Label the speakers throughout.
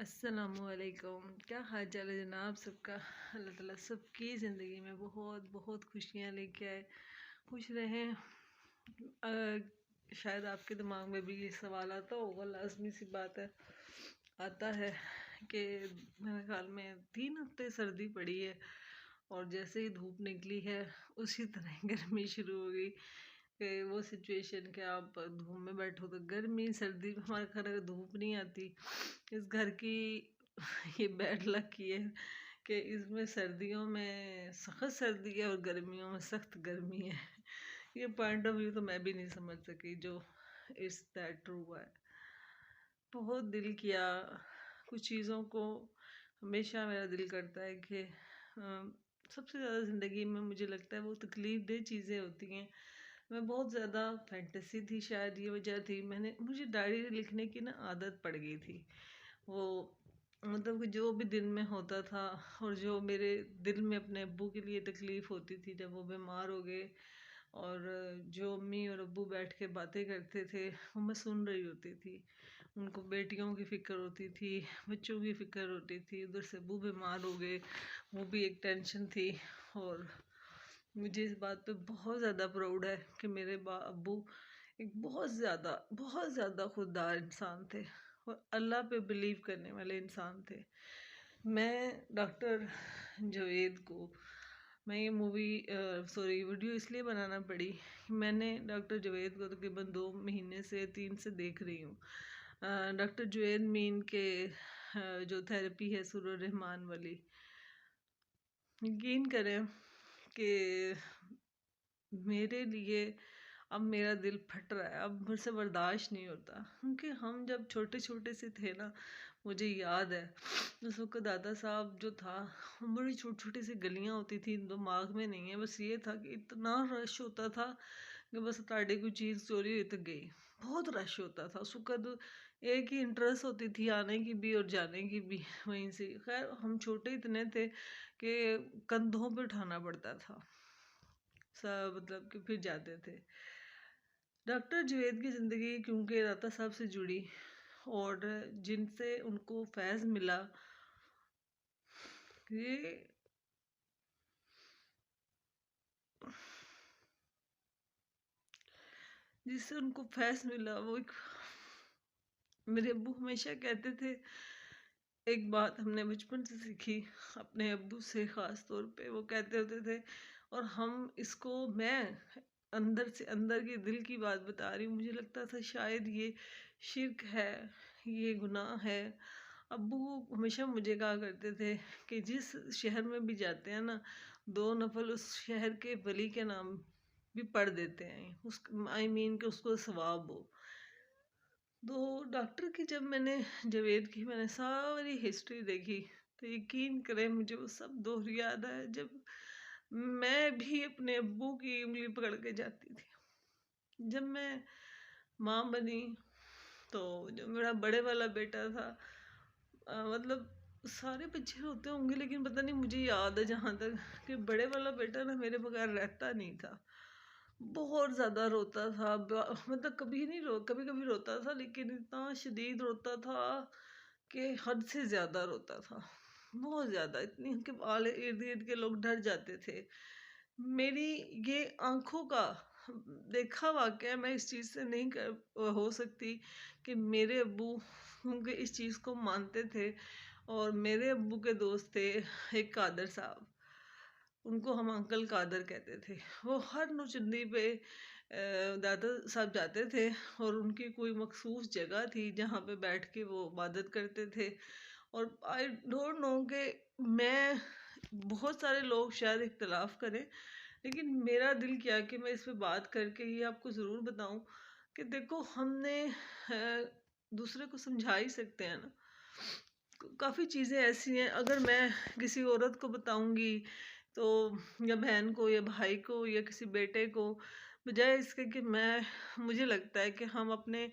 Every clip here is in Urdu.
Speaker 1: السلام علیکم، کیا حال چال ہے جناب سب کا؟ اللہ تعالیٰ سب کی زندگی میں بہت بہت خوشیاں لے کے آئے، خوش رہیں۔ شاید آپ کے دماغ میں بھی یہ سوال آتا ہوگا، لازمی سی بات ہے، آتا ہے کہ میرے خیال میں 3 ہفتے سردی پڑی ہے اور جیسے ہی دھوپ نکلی ہے اسی طرح گرمی شروع ہو گئی کہ وہ سچویشن کہ آپ دھوپ میں بیٹھو تو گرمی، سردی میں ہمارے گھر دھوپ نہیں آتی۔ اس گھر کی یہ بیڈ لک یہ ہے کہ اس میں سردیوں میں سخت سردی ہے اور گرمیوں میں سخت گرمی ہے۔ یہ پوائنٹ آف ویو تو میں بھی نہیں سمجھ سکی جو اس دیٹ ٹرو ہے۔ بہت دل کیا کچھ چیزوں کو، ہمیشہ میرا دل کرتا ہے کہ سب سے زیادہ زندگی میں مجھے لگتا ہے وہ تکلیف دہ چیزیں ہوتی ہیں۔ میں بہت زیادہ فینٹیسی تھی، شاید یہ وجہ تھی، مجھے ڈائری لکھنے کی نا عادت پڑ گئی تھی۔ وہ مطلب کہ جو بھی دل میں ہوتا تھا اور جو میرے دل میں اپنے ابو کے لیے تکلیف ہوتی تھی جب وہ بیمار ہو گئے، اور جو امی اور ابو بیٹھ کے باتیں کرتے تھے وہ میں سن رہی ہوتی تھی۔ ان کو بیٹیوں کی فکر ہوتی تھی، بچوں کی فکر ہوتی تھی، ادھر سے ابو بیمار ہو گئے، وہ بھی ایک ٹینشن تھی۔ اور مجھے اس بات پہ بہت زیادہ پراؤڈ ہے کہ میرے ابو ایک بہت زیادہ خوددار انسان تھے اور اللہ پہ بلیو کرنے والے انسان تھے۔ میں ڈاکٹر جاوید کو، میں یہ ویڈیو اس لیے بنانا پڑی، میں نے ڈاکٹر جاوید کو تقریباً 2 مہینے سے 3 سے دیکھ رہی ہوں۔ ڈاکٹر جاوید مین کے جو تھیراپی ہے سر الرحمان والی، یقین کریں کہ میرے لیے اب میرا دل پھٹ رہا ہے، اب مجھ سے برداشت نہیں ہوتا، کیونکہ ہم جب چھوٹے چھوٹے سے تھے نا، مجھے یاد ہے اس وقت دادا صاحب جو تھا، بڑی چھوٹی چھوٹی سی گلیاں ہوتی تھی، دماغ میں نہیں ہے، بس یہ تھا کہ اتنا رش ہوتا تھا کہ بس تاڑے کوئی چیز چوری ہوئی تو گئی، بہت رش ہوتا تھا اس وقت۔ ایک ہی انٹرسٹ ہوتی تھی آنے کی بھی اور جانے کی بھی وہیں سے۔ خیر ہم چھوٹے اتنے تھے کہ کندھوں پہ اٹھانا پڑتا تھا سب، مطلب کہ پھر جاتے تھے۔ ڈاکٹر جاوید کی زندگی کیونکہ داتا صاحب سے جڑی اور جن سے ان کو فیض ملا، یہ جس سے ان کو فیض ملا وہ میرے ابو ہمیشہ کہتے تھے، ایک بات ہم نے بچپن سے سیکھی اپنے ابو سے خاص طور پہ، وہ کہتے ہوتے تھے، اور ہم اس کو، میں اندر سے اندر کی دل کی بات بتا رہی ہوں، مجھے لگتا تھا شاید یہ شرک ہے، یہ گناہ ہے۔ ابو ہمیشہ مجھے کہا کرتے تھے کہ جس شہر میں بھی جاتے ہیں نا، 2 نفل اس شہر کے ولی کے نام بھی پڑھ دیتے ہیں، کہ اس کو ثواب ہو۔ تو ڈاکٹر کی جب میں نے جاوید کی میں نے ساری ہسٹری دیکھی تو یقین کریں مجھے وہ سب دور یاد آیا، جب میں بھی اپنے ابو کی انگلی پکڑ کے جاتی تھی۔ جب میں ماں بنی تو جو میرا بڑے والا بیٹا تھا، مطلب سارے بچے روتے ہوں گے لیکن پتہ نہیں، مجھے یاد ہے جہاں تک کہ بڑے والا بیٹا نا میرے بغیر رہتا نہیں تھا، بہت زیادہ روتا تھا، مطلب کبھی کبھی روتا تھا لیکن اتنا شدید روتا تھا کہ حد سے زیادہ روتا تھا، بہت زیادہ، اتنی کہ ارد گرد کے لوگ ڈر جاتے تھے۔ میری یہ آنکھوں کا دیکھا واقعہ، میں اس چیز سے نہیں ہو سکتی کہ میرے ابو کیونکہ اس چیز کو مانتے تھے، اور میرے ابو کے دوست تھے ایک قادر صاحب، ان کو ہم انکل قادر کہتے تھے۔ وہ ہر نوچندی پہ دادا صاحب جاتے تھے اور ان کی کوئی مخصوص جگہ تھی جہاں پہ بیٹھ کے وہ عبادت کرتے تھے۔ اور آئی ڈونٹ نو کہ میں، بہت سارے لوگ شاید اختلاف کریں لیکن میرا دل کیا کہ میں اس پہ بات کر کے یہ آپ کو ضرور بتاؤں کہ دیکھو، ہم نے دوسرے کو سمجھا ہی سکتے ہیں نا، کافی چیزیں ایسی ہیں، اگر میں کسی عورت کو بتاؤں گی تو، یا بہن کو یا بھائی کو یا کسی بیٹے کو، بجائے اس کے کہ مجھے لگتا ہے کہ ہم اپنے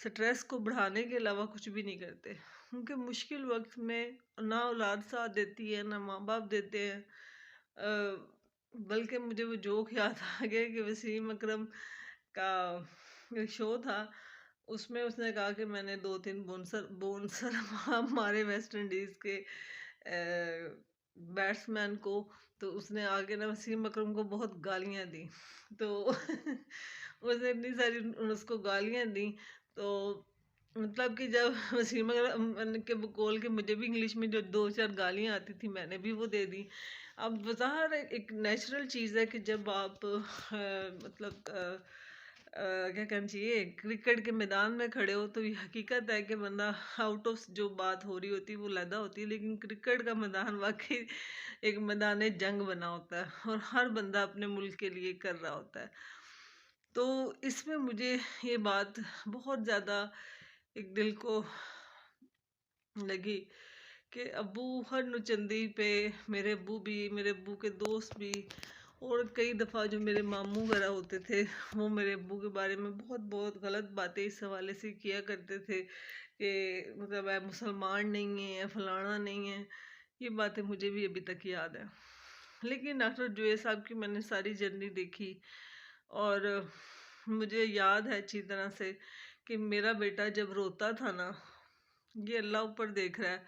Speaker 1: سٹریس کو بڑھانے کے علاوہ کچھ بھی نہیں کرتے، کیونکہ مشکل وقت میں نہ اولاد ساتھ دیتی ہے نہ ماں باپ دیتے ہیں۔ بلکہ مجھے وہ جوک یاد آ گیا کہ وسیم اکرم کا ایک شو تھا، اس میں اس نے کہا کہ میں نے 2-3 بونسر ہمارے ویسٹ انڈیز کے بیٹسمین کو، تو اس نے آگے نا وسیم اکرم کو بہت گالیاں دی، تو اس نے اتنی ساری اس کو گالیاں دی، تو مطلب کہ جب وسیم اکرم کے بقول کے مجھے بھی انگلش میں جو 2-4 گالیاں آتی تھی میں نے بھی وہ دے دی۔ اب ظاہر ایک نیچرل چیز ہے کہ جب آپ مطلب کیا کہنا چاہیے، کرکٹ کے میدان میں کھڑے ہو تو یہ حقیقت ہے کہ بندہ آؤٹ آف جو بات ہو رہی ہوتی ہے وہ علیحدہ ہوتی ہے، لیکن کرکٹ کا میدان واقعی ایک میدان جنگ بنا ہوتا ہے اور ہر بندہ اپنے ملک کے لیے کر رہا ہوتا ہے۔ تو اس میں مجھے یہ بات بہت زیادہ ایک دل کو لگی کہ ابو ہر نوچندی پہ، میرے ابو بھی، میرے ابو کے دوست بھی، اور کئی دفعہ جو میرے ماموں وغیرہ ہوتے تھے وہ میرے ابو کے بارے میں بہت بہت غلط باتیں اس حوالے سے کیا کرتے تھے کہ مطلب ہے مسلمان نہیں ہیں یا فلانا نہیں ہے۔ یہ باتیں مجھے بھی ابھی تک یاد ہیں، لیکن ڈاکٹر جویل صاحب کی میں نے ساری جرنی دیکھی، اور مجھے یاد ہے اچھی طرح سے کہ میرا بیٹا جب روتا تھا نا، یہ اللہ اوپر دیکھ رہا ہے،